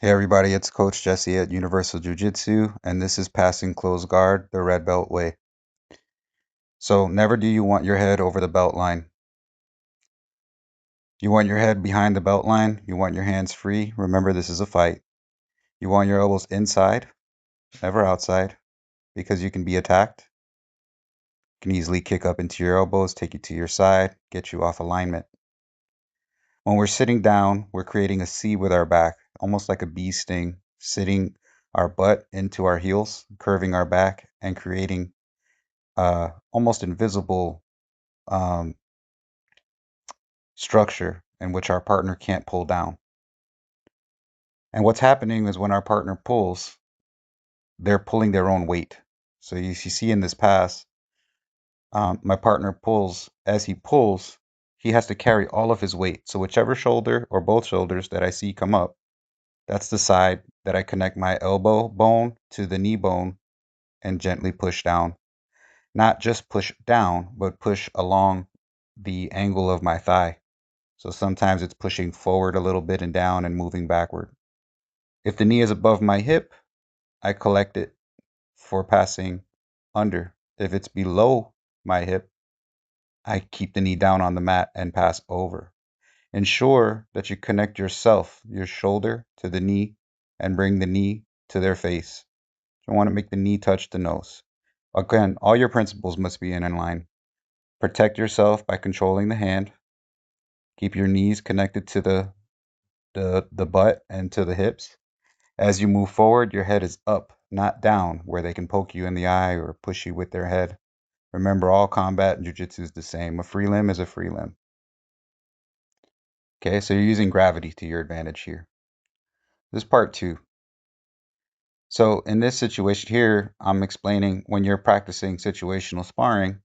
Hey everybody, it's Coach Jesse at Universal Jiu-Jitsu, and this is Passing Close Guard the red belt way. So never do you want your head over the belt line. You want your head behind the belt line. You want your hands free. Remember, this is a fight. You want your elbows inside, never outside, because you can be attacked. You can easily kick up into your elbows, take you to your side, get you off alignment. When we're sitting down, we're creating a C with our back, almost like a bee sting, sitting our butt into our heels, curving our back, and creating almost invisible um, structure in which our partner can't pull down. And what's happening is when our partner pulls, they're pulling their own weight. So you see in this pass, my partner pulls. As he pulls, he has to carry all of his weight. So whichever shoulder or both shoulders that I see come up, that's the side that I connect my elbow bone to the knee bone and gently push down. Not just push down, but push along the angle of my thigh. So sometimes it's pushing forward a little bit and down and moving backward. If the knee is above my hip, I collect it for passing under. If it's below my hip, I keep the knee down on the mat and pass over. Ensure that you connect yourself, your shoulder to the knee, and bring the knee to their face. You want to make the knee touch the nose. Again, all your principles must be in line. Protect yourself by controlling the hand. Keep your knees connected to the butt and to the hips. As you move forward, your head is up, not down, where they can poke you in the eye or push you with their head. Remember, all combat and jiu-jitsu is the same. A free limb is a free limb. Okay, so you're using gravity to your advantage here. This is part two. So in this situation here, I'm explaining when you're practicing situational sparring,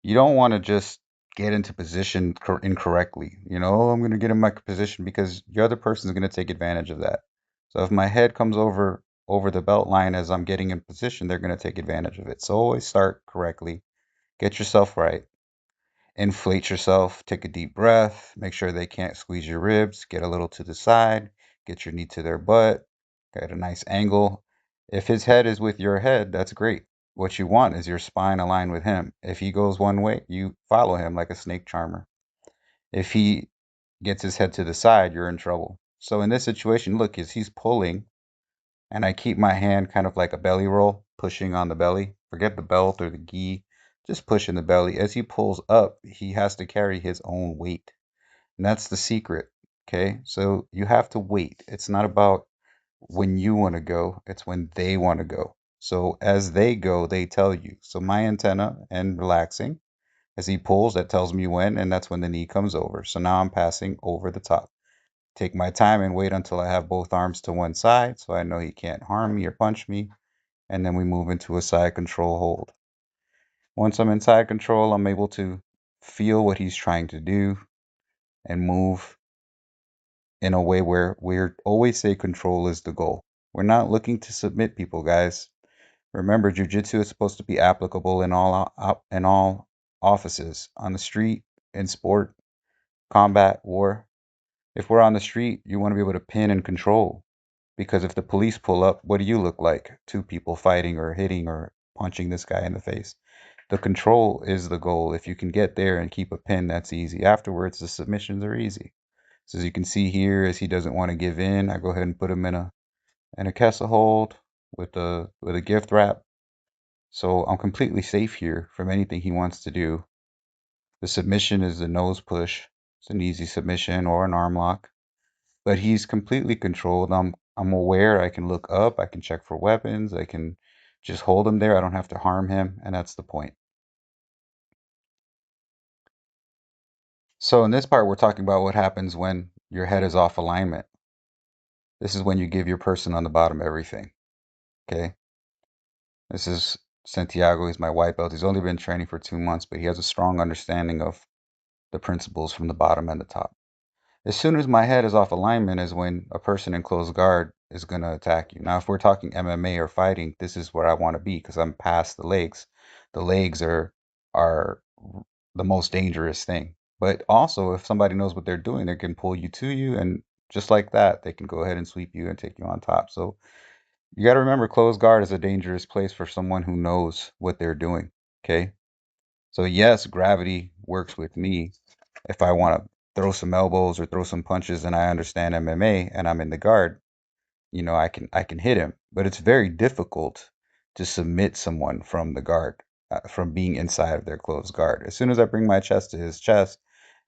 you don't want to just get into position incorrectly. Oh, I'm going to get in my position because the other person is going to take advantage of that. So if my head comes over the belt line as I'm getting in position, they're going to take advantage of it. So always start correctly. Get yourself right. Inflate yourself. Take a deep breath. Make sure they can't squeeze your ribs. Get a little to the side. Get your knee to their butt. Get a nice angle. If his head is with your head, that's great. What you want is your spine aligned with him. If he goes one way, you follow him like a snake charmer. If he gets his head to the side, you're in trouble. So in this situation, look, is he's pulling, and I keep my hand kind of like a belly roll, pushing on the belly. Forget the belt or the gi, just pushing the belly. As he pulls up, he has to carry his own weight. And that's the secret. Okay, so you have to wait. It's not about when you want to go, it's when they want to go. So as they go, they tell you. So my antenna and relaxing. As he pulls, that tells me when, and that's when the knee comes over. So now I'm passing over the top. Take my time and wait until I have both arms to one side so I know he can't harm me or punch me. And then we move into a side control hold. Once I'm in side control, I'm able to feel what he's trying to do and move in a way where we always say control is the goal. We're not looking to submit people, guys. Remember, jujitsu is supposed to be applicable in all offices, on the street, in sport, combat, war. If we're on the street, you want to be able to pin and control. Because if the police pull up, what do you look like? Two people fighting or hitting or punching this guy in the face. The control is the goal. If you can get there and keep a pin, that's easy. Afterwards, the submissions are easy. So as you can see here, as he doesn't want to give in, I go ahead and put him in a Kessa hold with a gift wrap. So I'm completely safe here from anything he wants to do. The submission is the nose push. It's an easy submission or an arm lock. But he's completely controlled. I'm aware. I can look up. I can check for weapons. I can just hold him there. I don't have to harm him, and that's the point. So in this part, we're talking about what happens when your head is off alignment. This is when you give your person on the bottom everything. Okay. This is Santiago. He's my white belt. He's only been training for 2 months, but he has a strong understanding of the principles from the bottom and the top. As soon as my head is off alignment is when a person in close guard is going to attack you. Now, if we're talking MMA or fighting, this is where I want to be because I'm past the legs. The legs are the most dangerous thing. But also, if somebody knows what they're doing, they can pull you to you and just like that, they can go ahead and sweep you and take you on top. So you got to remember, closed guard is a dangerous place for someone who knows what they're doing. Okay. So yes, gravity works with me if I want to throw some elbows or throw some punches and I understand MMA and I'm in the guard. I can hit him, but it's very difficult to submit someone from the guard, from being inside of their closed guard. As soon as I bring my chest to his chest,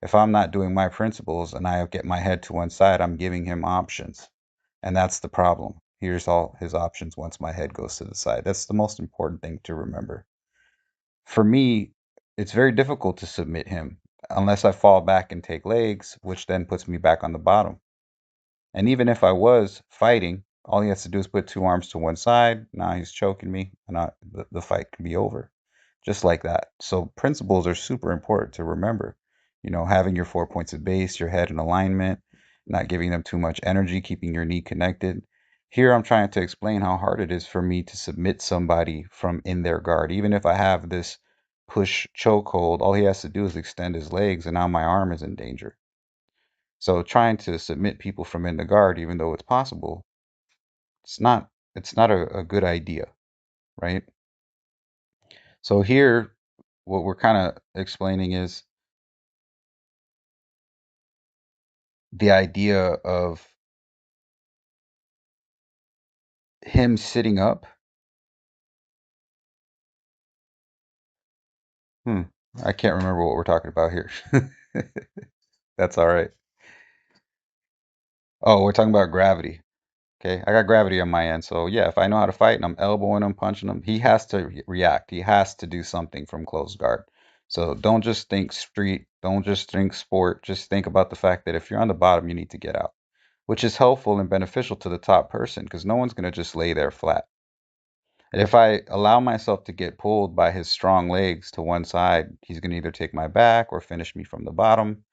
if I'm not doing my principles and I get my head to one side, I'm giving him options. And that's the problem. Here's all his options once my head goes to the side. That's the most important thing to remember. For me, it's very difficult to submit him unless I fall back and take legs, which then puts me back on the bottom. And even if I was fighting, all he has to do is put two arms to one side. Now he's choking me, and the fight can be over. Just like that. So principles are super important to remember. Having your 4 points of base, your head in alignment, not giving them too much energy, keeping your knee connected. Here I'm trying to explain how hard it is for me to submit somebody from in their guard. Even if I have this push chokehold, all he has to do is extend his legs, and now my arm is in danger. So trying to submit people from in the guard, even though it's possible, it's not a good idea, right? So here, what we're kind of explaining is the idea of him sitting up. Hmm, I can't remember what we're talking about here. That's all right. Oh, we're talking about gravity. Okay, I got gravity on my end. So yeah, if I know how to fight and I'm elbowing him, punching him, he has to react. He has to do something from close guard. So don't just think street, don't just think sport. Just think about the fact that if you're on the bottom, you need to get out, which is helpful and beneficial to the top person because no one's going to just lay there flat. And if I allow myself to get pulled by his strong legs to one side, he's going to either take my back or finish me from the bottom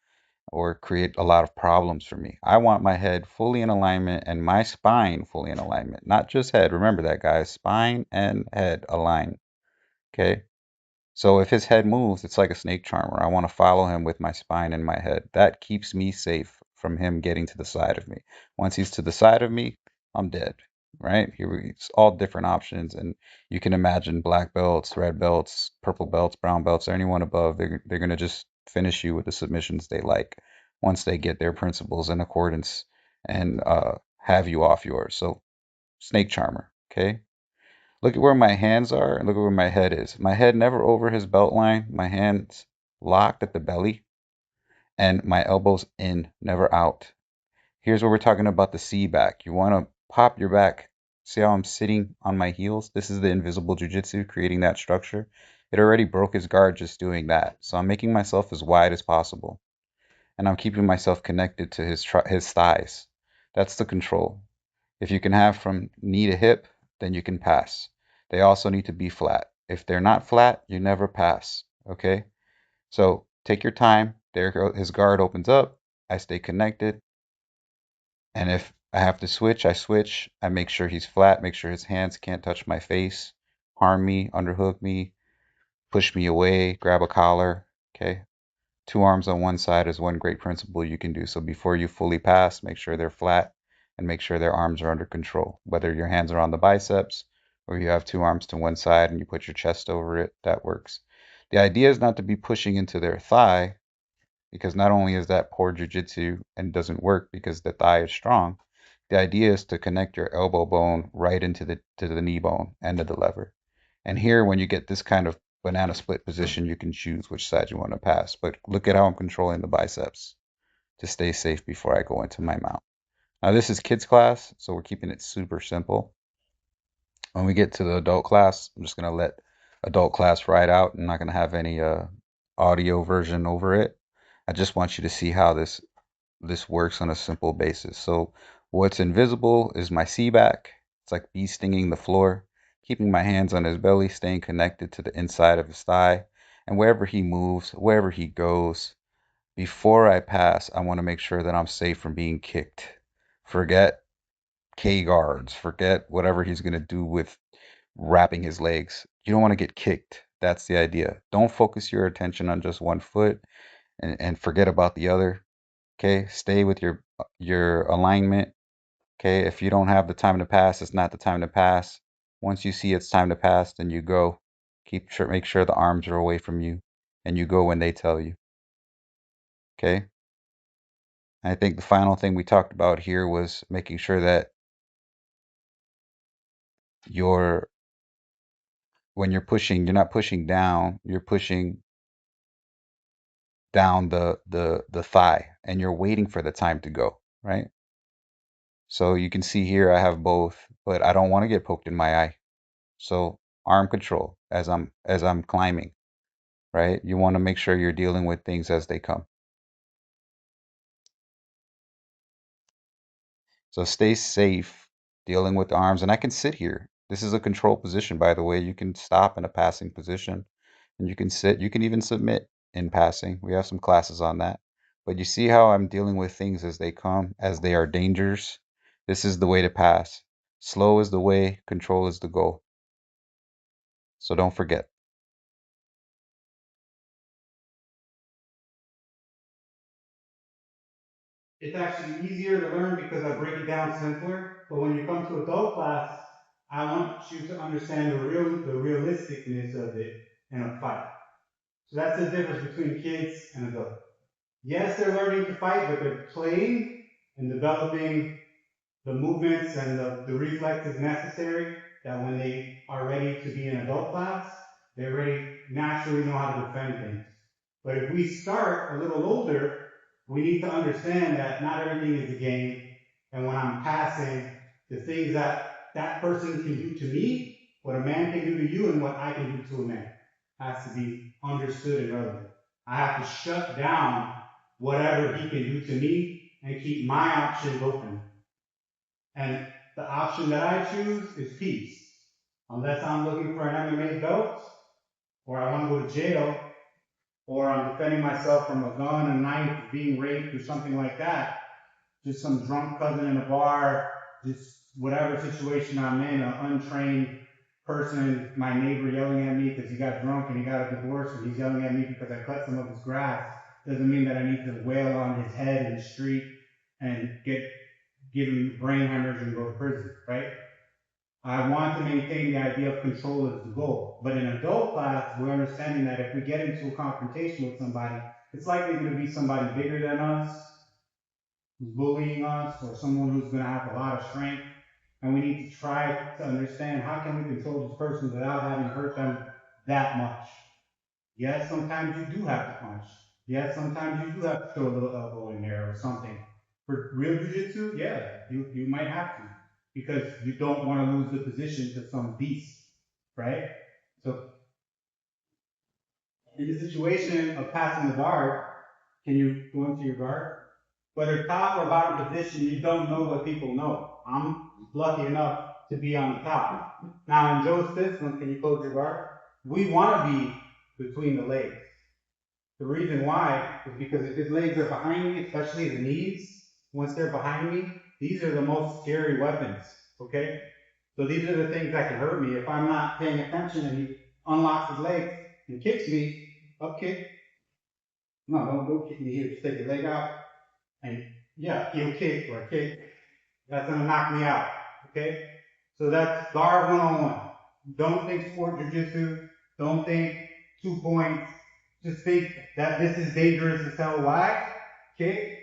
or create a lot of problems for me. I want my head fully in alignment and my spine fully in alignment, not just head. Remember that, guys. Spine and head align. Okay. So if his head moves, it's like a snake charmer. I want to follow him with my spine and my head. That keeps me safe from him getting to the side of me. Once he's to the side of me, I'm dead. Right? It's all different options, and you can imagine black belts, red belts, purple belts, brown belts, or anyone above. They're gonna just finish you with the submissions they like once they get their principles in accordance and have you off yours. So snake charmer. Okay. Look at where my hands are and look at where my head is. My head never over his belt line. My hands locked at the belly and my elbows in, never out. Here's where we're talking about the C back. You want to pop your back. See how I'm sitting on my heels? This is the invisible jiu-jitsu, creating that structure. It already broke his guard just doing that. So I'm making myself as wide as possible. And I'm keeping myself connected to his thighs. That's the control. If you can have from knee to hip, then you can pass. They also need to be flat. If they're not flat, you never pass. Okay? So take your time. There, his guard opens up. I stay connected. And if I have to switch, I switch. I make sure he's flat, make sure his hands can't touch my face, harm me, underhook me, push me away, grab a collar. Okay? Two arms on one side is one great principle you can do. So before you fully pass, make sure they're flat and make sure their arms are under control. Whether your hands are on the biceps or you have two arms to one side and you put your chest over it, that works. The idea is not to be pushing into their thigh because not only is that poor jujitsu and doesn't work because the thigh is strong, the idea is to connect your elbow bone right into the knee bone, end of the lever. And here, when you get this kind of banana split position, you can choose which side you want to pass. But look at how I'm controlling the biceps to stay safe before I go into my mount. Now, this is kids class, so we're keeping it super simple. When we get to the adult class, I'm just going to let adult class ride out. I'm not going to have any audio version over it. I just want you to see how this works on a simple basis. So what's invisible is my C back. It's like bee stinging the floor, keeping my hands on his belly, staying connected to the inside of his thigh. And wherever he moves, wherever he goes, before I pass, I want to make sure that I'm safe from being kicked. Forget K guards, forget whatever he's going to do with wrapping his legs. You don't want to get kicked. That's the idea. Don't focus your attention on just one foot and forget about the other. Okay, stay with your alignment. Okay, if you don't have the time to pass, it's not the time to pass. Once you see it's time to pass, then you go. Make sure the arms are away from you, and you go when they tell you. Okay. I think the final thing we talked about here was making sure that you're when you're pushing, you're not pushing down, you're pushing down the thigh, and you're waiting for the time to go, right? So you can see here I have both, but I don't want to get poked in my eye. So arm control as I'm climbing, right? You want to make sure you're dealing with things as they come. So stay safe dealing with the arms. And I can sit here. This is a control position, by the way. You can stop in a passing position and you can sit. You can even submit in passing. We have some classes on that. But you see how I'm dealing with things as they come, as they are dangers. This is the way to pass. Slow is the way, control is the goal. So don't forget. It's actually easier to learn because I break it down simpler. But when you come to adult class, I want you to understand the realisticness of it in a fight. So that's the difference between kids and adults. Yes, they're learning to fight, but they're playing and developing the movements and the reflexes necessary that when they are ready to be in adult class, they already naturally know how to defend things. But if we start a little older, we need to understand that not everything is a game. And when I'm passing, the things that that person can do to me, what a man can do to you, and what I can do to a man has to be understood and relevant. I have to shut down whatever he can do to me and keep my options open. And the option that I choose is peace. Unless I'm looking for an MMA belt, or I want to go to jail, or I'm defending myself from a gun, a knife, being raped, or something like that, just some drunk cousin in a bar, just whatever situation I'm in, an untrained person, my neighbor yelling at me because he got drunk and he got a divorce and he's yelling at me because I cut some of his grass, doesn't mean that I need to wail on his head in the street and give him brain hemorrhage and go to prison, right? I want to maintain the idea of control as the goal. But in adult class, we're understanding that if we get into a confrontation with somebody, it's likely going to be somebody bigger than us, who's bullying us, or someone who's going to have a lot of strength. And we need to try to understand how can we control this person without having hurt them that much. Yes, sometimes you do have to punch. Yes, sometimes you do have to throw a little elbow in there or something. For real jiu-jitsu, yeah, you might have to because you don't want to lose the position to some beast, right? So in the situation of passing the guard, can you go into your guard? Whether top or bottom position, you don't know what people know. I'm lucky enough to be on the top. Now in Joe's system, can you close your guard? We want to be between the legs. The reason why is because if his legs are behind me, especially the knees, once they're behind me, these are the most scary weapons, okay? So these are the things that can hurt me. If I'm not paying attention and he unlocks his legs and kicks me, up kick. No, don't kick me here. Just take your leg out and yeah, heel kick or kick. That's gonna knock me out, okay? So that's guard one-on-one. Don't think sport jujitsu. Don't think 2 points. Just think that this is dangerous as hell. Why? Okay?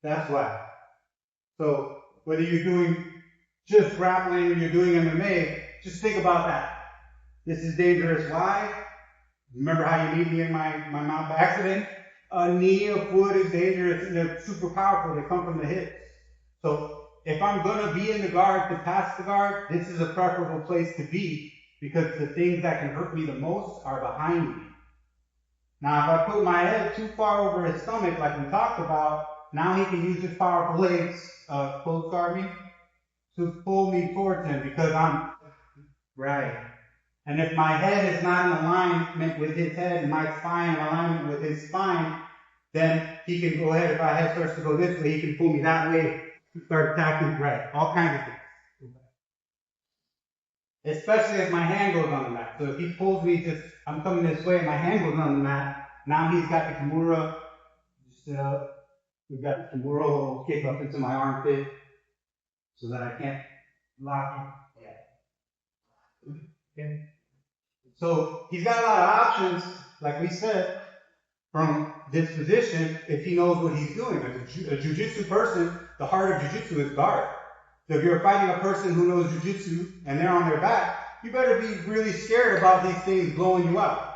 That's why. So whether you're doing just grappling or you're doing MMA, just think about that. This is dangerous. Why? Remember how you beat me in my mouth by accident? A knee, a foot is dangerous and they're super powerful. They come from the hips. So if I'm gonna be in the guard to pass the guard, this is a preferable place to be because the things that can hurt me the most are behind me. Now, if I put my head too far over his stomach, like we talked about, now he can use his powerful legs, close guard me, to pull me towards him because I'm right. And if my head is not in alignment with his head and my spine in alignment with his spine, then he can go ahead. If my head starts to go this way, he can pull me that way to start attacking. Right. All kinds of things. Especially if my hand goes on the mat. So if he pulls me just, I'm coming this way and my hand goes on the mat, now he's got the Kimura, just sit up, We got the whirl kick up into my armpit so that I can't lock him. Yeah. Okay. So he's got a lot of options, like we said, from this position if he knows what he's doing. As a jiu-jitsu person, the heart of jiu-jitsu is guard. So if you're fighting a person who knows jiu-jitsu and they're on their back, you better be really scared about these things blowing you out.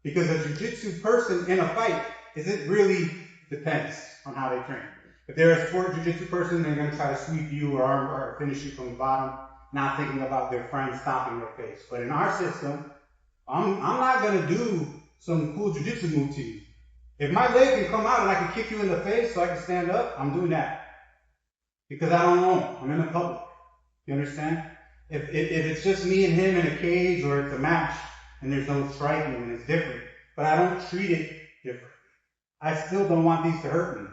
Because a jiu-jitsu person in a fight isn't really depends on how they train. If they're a sport jiu-jitsu person, they're going to try to sweep you or finish you from the bottom, not thinking about their friend stomping their face. But in our system, I'm not going to do some cool jiu-jitsu move to you. If my leg can come out and I can kick you in the face so I can stand up, I'm doing that. Because I don't know. I'm in the public. You understand? If it's just me and him in a cage or it's a match and there's no striking and it's different, but I don't treat it different. I still don't want these to hurt me.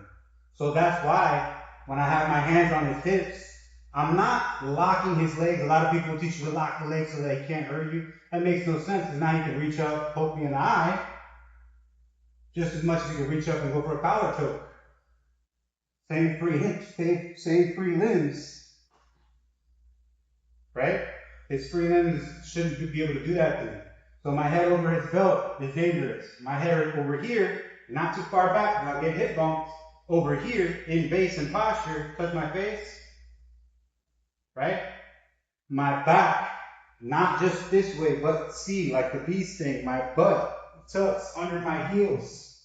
So that's why when I have my hands on his hips, I'm not locking his legs. A lot of people teach you to lock the legs so they can't hurt you. That makes no sense because now you can reach up, poke me in the eye, just as much as you can reach up and go for a collar choke. Same free hips, same free limbs, right? His free limbs shouldn't be able to do that to me. So my head over his belt is dangerous. My head over here, not too far back, I'll get hip bumps. Over here, in base and posture, touch my face, right? My back, not just this way, but see, like the bee sting, my butt tucks under my heels,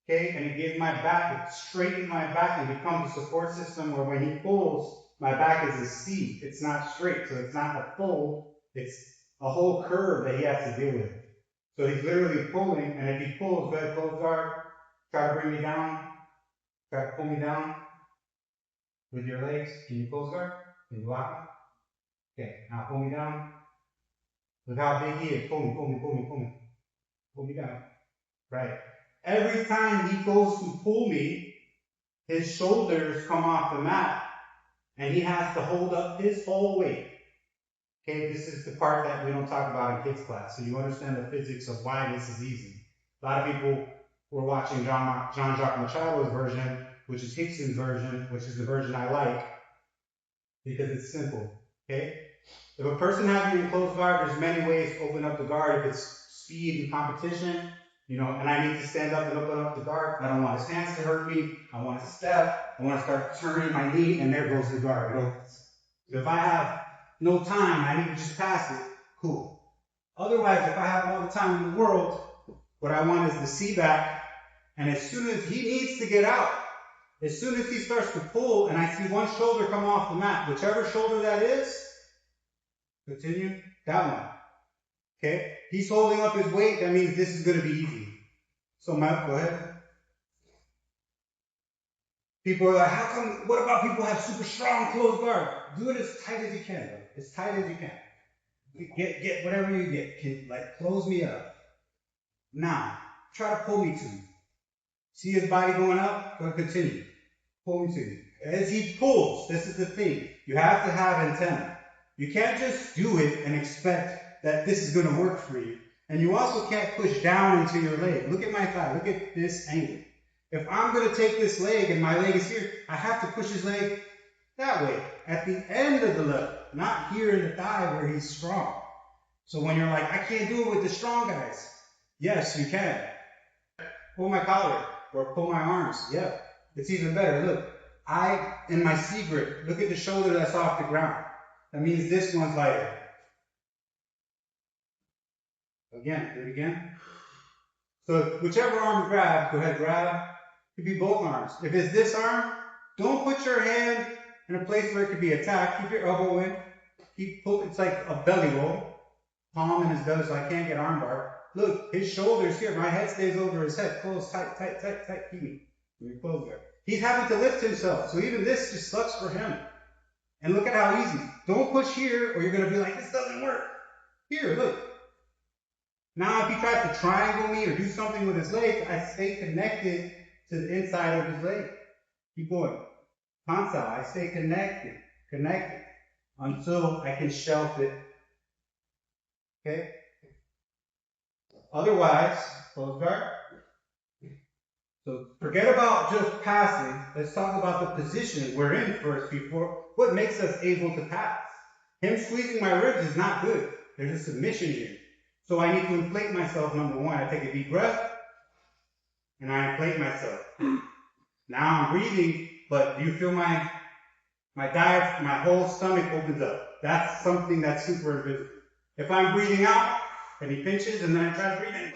okay? And it gives my back, it straightens my back and becomes a support system where when he pulls, my back is a C. It's not straight, so it's not a fold, it's a whole curve that he has to deal with. So he's literally pulling, and if he pulls, go ahead, close guard, try to bring me down, try to pull me down with your legs. Can you close guard? Can you lock me? Okay, now pull me down. Look how big he is. Pull me, pull me, pull me, pull me. Pull me down. Right. Every time he goes to pull me, his shoulders come off the mat, and he has to hold up his whole weight. Okay, this is the part that we don't talk about in kids class, so you understand the physics of why this is easy. A lot of people were watching Jean Jacques Machado's version, which is Rickson's version, which is the version I like, because it's simple, okay? If a person has me in closed guard, there's many ways to open up the guard. If it's speed and competition, you know, and I need to stand up and open up the guard, I don't want his hands to hurt me, I want to step, I want to start turning my knee, and there goes the guard, it opens. So if I have no time, I need to just pass it, cool. Otherwise, if I have all the time in the world, what I want is the C back, and as soon as he needs to get out, as soon as he starts to pull, and I see one shoulder come off the mat, whichever shoulder that is, continue, that one, okay? He's holding up his weight, that means this is gonna be easy. So Matt, go ahead. People are like, how come, what about people who have super strong closed guard? Do it as tight as you can, bro. As tight as you can. Get whatever you get. Like, close me up. Now, try to pull me to you. See his body going up? Go continue. Pull me to you. As he pulls, this is the thing. You have to have antenna. You can't just do it and expect that this is going to work for you. And you also can't push down into your leg. Look at my thigh. Look at this angle. If I'm going to take this leg and my leg is here, I have to push his leg that way, at the end of the level, not here in the thigh where he's strong. So when you're like, I can't do it with the strong guys. Yes, you can. Pull my collar or pull my arms. Yeah, it's even better. Look, in my C grip, look at the shoulder that's off the ground. That means this one's lighter. Again, do it again. So whichever arm you grab, go ahead, grab. It could be both arms. If it's this arm, don't put your hand in a place where it could be attacked. Keep your elbow in. It's like a belly roll. Palm in his belly so I can't get arm bar. Look, his shoulder's here. My head stays over his head. Close, tight, tight, tight, tight. Keep me. Let me close there. He's having to lift himself. So even this just sucks for him. And look at how easy. Don't push here or you're going to be like, this doesn't work. Here, look. Now if he tries to triangle me or do something with his legs, I stay connected to the inside of his leg. Keep going. Console, I stay connected, until I can shelf it. Okay? Otherwise, close guard. So forget about just passing. Let's talk about the position we're in first before what makes us able to pass. Him squeezing my ribs is not good. There's a submission here. So I need to inflate myself, number one. I take a deep breath and I inflate myself. Now I'm breathing, but do you feel my diaphragm, my whole stomach opens up? That's something that's super invisible. If I'm breathing out and he pinches and then I try to breathe in,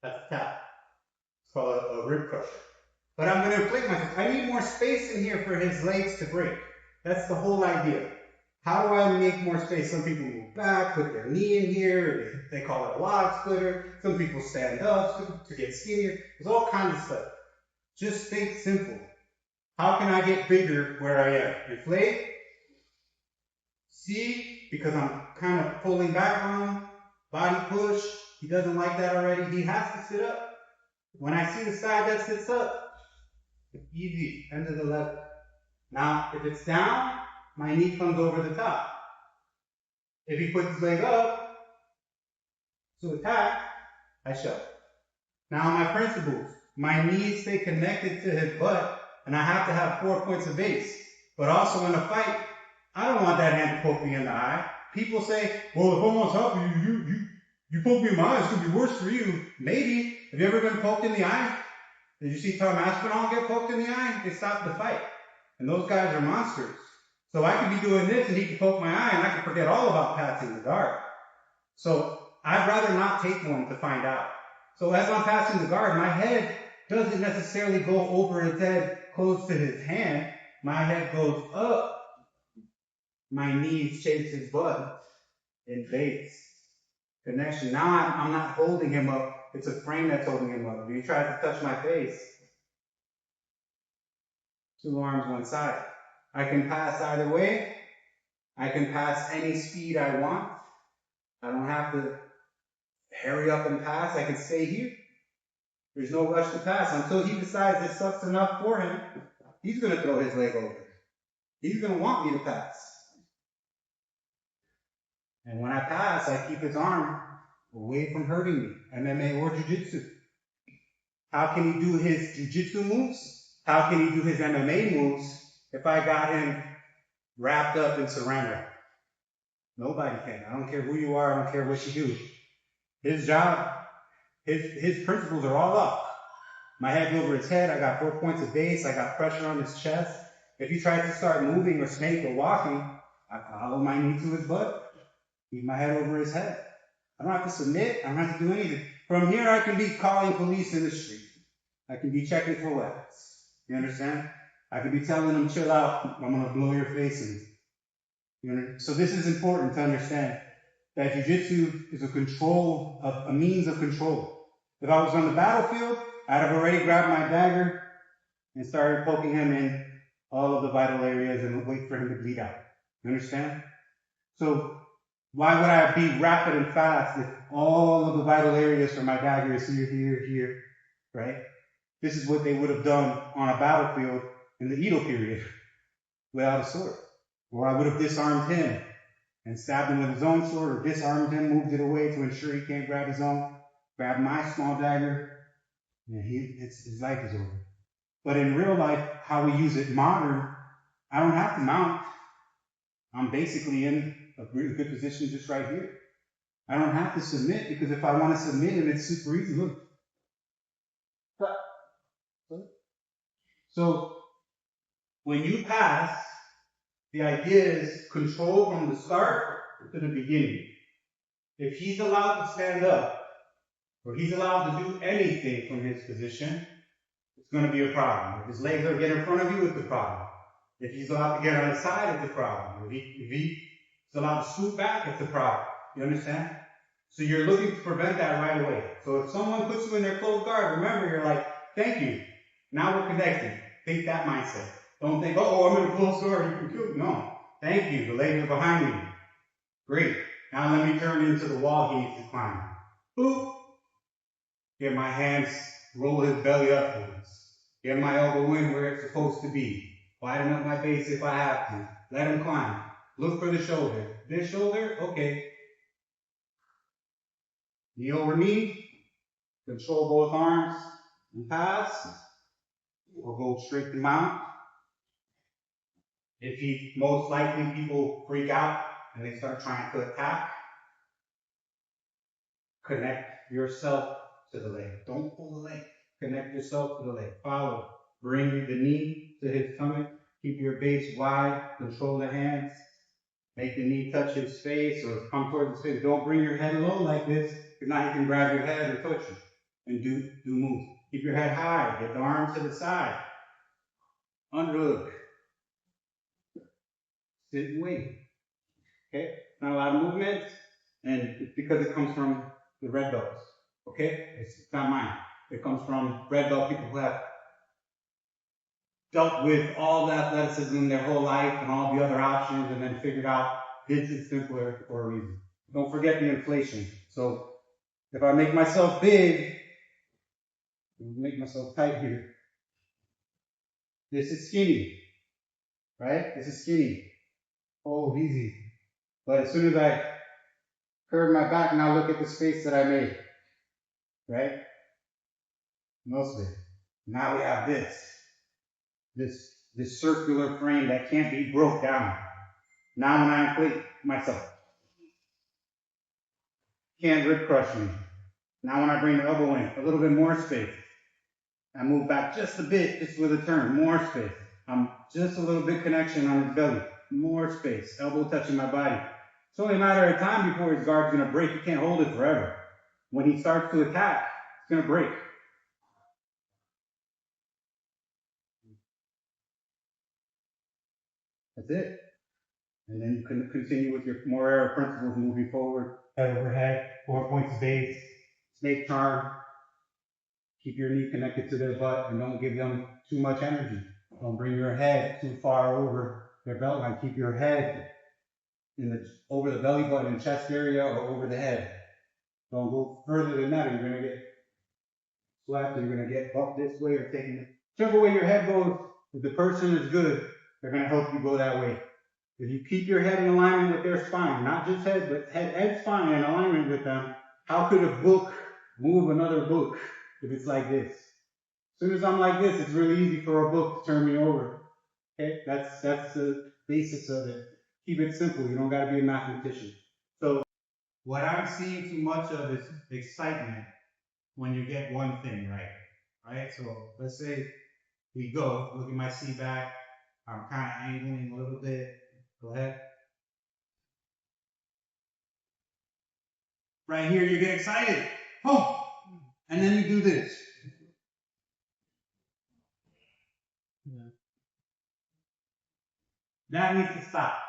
that's a tap. It's called a rib crusher. But I'm going to inflate myself. I need more space in here for his legs to break. That's the whole idea. How do I make more space? Some people move back, put their knee in here. They call it a log splitter. Some people stand up to get skinnier. There's all kinds of stuff. Just think simple. How can I get bigger where I am? Inflate. See, because I'm kind of pulling back on him. Body push. He doesn't like that already. He has to sit up. When I see the side that sits up, easy, end of the level. Now, if it's down, my knee comes over the top. If he puts his leg up to attack, I shove. Now, my principles. My knees stay connected to his butt, and I have to have 4 points of base. But also in a fight, I don't want that hand to poke me in the eye. People say, well, if I want to help you poke me in my eye, it's going to be worse for you. Maybe. Have you ever been poked in the eye? Did you see Tom Aspinall get poked in the eye? They stopped the fight. And those guys are monsters. So I could be doing this and he could poke my eye and I could forget all about passing the guard. So I'd rather not take one to find out. So as I'm passing the guard, my head doesn't necessarily go over his head close to his hand. My head goes up. My knees chase his butt in base. Connection. Now I'm not holding him up. It's a frame that's holding him up. If he tries to touch my face, 2 arms, 1 side. I can pass either way. I can pass any speed I want. I don't have to hurry up and pass. I can stay here. There's no rush to pass until he decides it sucks enough for him. He's going to throw his leg over. He's going to want me to pass. And when I pass, I keep his arm away from hurting me, MMA or jiu-jitsu. How can he do his jiu-jitsu moves? How can he do his MMA moves if I got him wrapped up in saran wrap? Nobody can. I don't care who you are. I don't care what you do. His job, his principles are all up. My head's over his head. I got 4 points of base. I got pressure on his chest. If he tries to start moving or snake or walking, I follow my knee to his butt. Keep my head over his head. I don't have to submit. I don't have to do anything. From here, I can be calling police in the street. I can be checking for weapons. You understand? I can be telling them, chill out. I'm going to blow your face in. You know? So this is important to understand that jiu-jitsu is a means of control. If I was on the battlefield, I'd have already grabbed my dagger and started poking him in all of the vital areas and wait for him to bleed out. You understand? So why would I be rapid and fast if all of the vital areas for my dagger is here, here, here, right? This is what they would have done on a battlefield in the Edo period without a sword. Or I would have disarmed him and stabbed him with his own sword, or disarmed him, moved it away to ensure he can't grab his own, grab my small dagger, and his life is over. But in real life, how we use it modern, I don't have to mount. I'm basically in a really good position just right here. I don't have to submit because if I want to submit him, it's super easy. Look. So when you pass, the idea is control from the start to the beginning. If he's allowed to stand up, or he's allowed to do anything from his position, it's going to be a problem. If his legs are getting in front of you, it's a problem. If he's allowed to get on the side, it's a problem. If he's allowed to scoot back, it's a problem. You understand? So you're looking to prevent that right away. So if someone puts you in their closed guard, remember, you're like, thank you. Now we're connected. Think that mindset. Don't think, oh, I'm in a closed guard, you can kill me. No. Thank you. The legs are behind me. Great. Now let me turn into the wall he needs to climb. Boop. Get my hands, roll his belly upwards. Get my elbow in where it's supposed to be. Widen up my base if I have to. Let him climb. Look for the shoulder. This shoulder, okay. Knee over knee. Control both arms. and pass, or go straight to mount. If he, most likely people freak out and they start trying to attack, connect yourself to the leg. Don't pull the leg. Connect yourself to the leg. Follow. Bring the knee to his stomach. Keep your base wide. Control the hands. Make the knee touch his face or come towards his face. Don't bring your head low like this. If not, he can grab your head or touch you and do moves. Keep your head high. Get the arm to the side. Underhook. Sit and wait. Okay? Not a lot of movement, and it's because it comes from the red belts. Okay? It's not mine. It comes from red belt people who have dealt with all the athleticism their whole life and all the other options and then figured out this is simpler for a reason. Don't forget the inflation. So if I make myself big, make myself tight here. This is skinny, right? This is skinny. Oh, easy. But as soon as I curve my back, now look at the space that I made, right? No space. Now we have this circular frame that can't be broke down. Now when I inflate myself, can't rib crush me. Now when I bring the elbow in, a little bit more space. I move back just a bit, just with a turn, more space. I'm just a little bit connection on his belly, more space, elbow touching my body. It's only a matter of time before his guard's gonna break. You can't hold it forever. When he starts to attack, it's gonna break. That's it. And then you can continue with your Moreira principles moving forward. Head over head, 4 points of base, snake charm. Keep your knee connected to their butt and don't give them too much energy. Don't bring your head too far over their belt line. Keep your head over the belly button and chest area or over the head. Don't go further than that or you're going to get slapped or you're going to get bumped this way or taken. Whichever way your head goes, if the person is good, they're going to help you go that way. If you keep your head in alignment with their spine, not just head, but head and spine in alignment with them, how could a book move another book if it's like this? As soon as I'm like this, it's really easy for a book to turn me over. Okay, that's the basics of it. Keep it simple. You don't got to be a mathematician. So what I'm seeing too much of is excitement when you get one thing right. Right. So let's say we go. Look at my C back. I'm kind of angling a little bit. Go ahead. Right here, you get excited. Oh, and then you do this. Yeah. That needs to stop.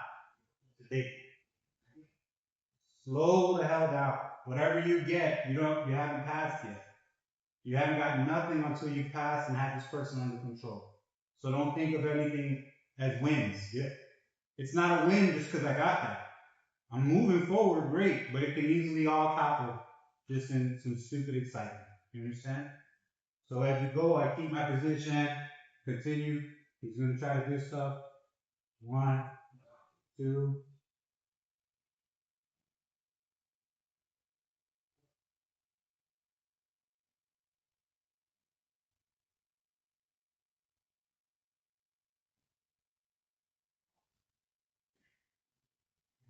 Slow the hell down. Whatever you get, you haven't passed yet. You haven't gotten nothing until you pass and have this person under control. So don't think of anything as wins. Yeah. It's not a win just because I got that. I'm moving forward, great, but it can easily all topple just in some stupid excitement. You understand? So as you go, I keep my position, continue. He's gonna try to do stuff. 1, 2.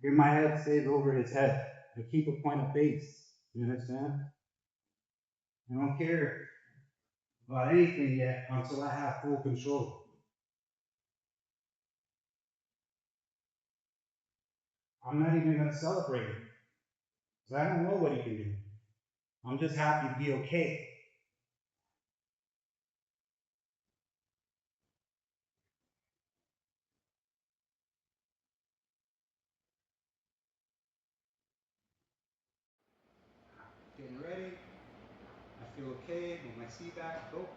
Here my head stays over his head. I keep a point of base. You understand? I don't care about anything yet until I have full control. I'm not even gonna celebrate it. Because I don't know what he can do. I'm just happy to be okay. Getting ready. I feel okay with my seat back. Go.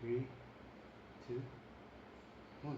Three, two, one.